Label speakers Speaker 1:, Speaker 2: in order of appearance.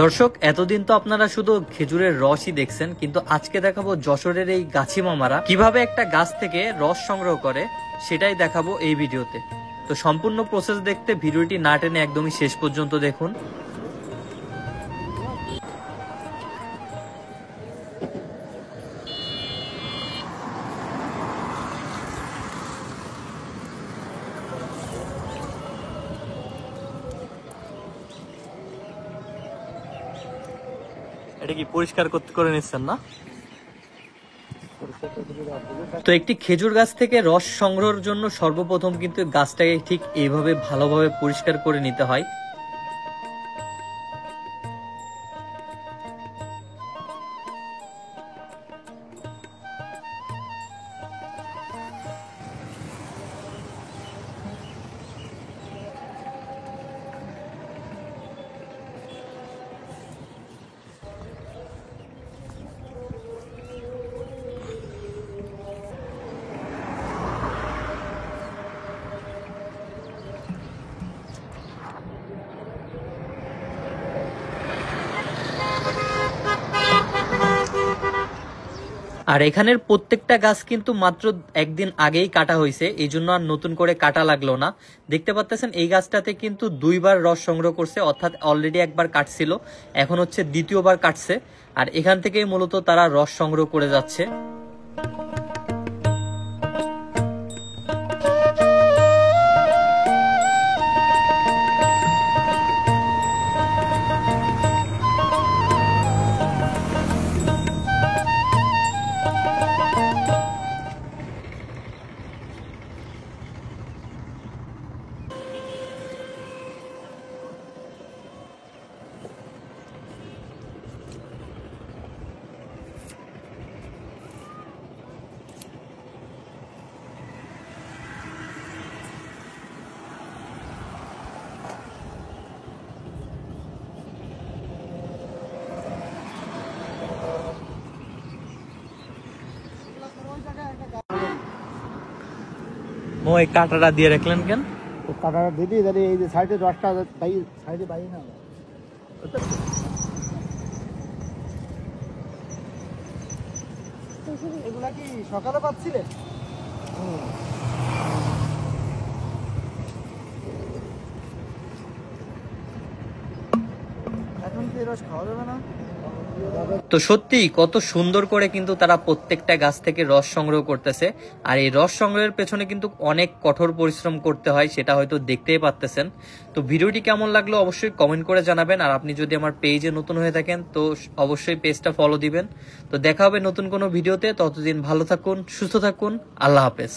Speaker 1: দর্শক, এতদিন তো আপনারা শুধু খেজুরের রসই দেখছেন, কিন্তু আজকে দেখাবো যশোরের এই গাছি মামারা কিভাবে একটা গাছ থেকে রস সংগ্রহ করে, সেটাই দেখাবো এই ভিডিওতে। তো সম্পূর্ণ প্রসেস দেখতে ভিডিওটি না টেনে একদমই শেষ পর্যন্ত দেখুন। এটা কি পরিষ্কার করে নিচ্ছেন না? তো একটি খেজুর গাছ থেকে রস সংগ্রহের জন্য সর্বপ্রথম কিন্তু গাছটাকে ঠিক এইভাবে ভালোভাবে পরিষ্কার করে নিতে হয়। আর এখানের প্রত্যেকটা গাছ কিন্তু মাত্র একদিন আগেই কাটা হয়েছে, এই জন্য আর নতুন করে কাটা লাগলো না। দেখতে পাচ্ছেন এই গাছটাতে কিন্তু দুইবার রস সংগ্রহ করছে, অর্থাৎ অলরেডি একবার কাটছিল, এখন হচ্ছে দ্বিতীয়বার কাটছে। আর এখান থেকেই মূলত তারা রস সংগ্রহ করে যাচ্ছে। ওই কাঁটাটা দিয়ে রাখলেন কেন?
Speaker 2: কাঁটাটা দিবি, এই যে সাইডে রসটা সাইডে বাইরে না। এগুলা কি সকালে পাচ্ছিলেন? এখন কি রস খাওয়া যাবে না?
Speaker 1: তো সত্যি কত সুন্দর করে কিন্তু তারা প্রত্যেকটা গাছ থেকে রস সংগ্রহ করতেছে। আর এই রস সংগ্রহের পেছনে কিন্তু অনেক কঠোর পরিশ্রম করতে হয়, সেটা হয়তো দেখতেই পাচ্ছেন। তো ভিডিওটি কেমন লাগলো অবশ্যই কমেন্ট করে জানাবেন। আর আপনি যদি আমার পেজে নতুন হয়ে থাকেন তো অবশ্যই পেজটা ফলো দিবেন। তো দেখা হবে নতুন কোনো ভিডিওতে, ততদিন ভালো থাকুন, সুস্থ থাকুন, আল্লাহ হাফেজ।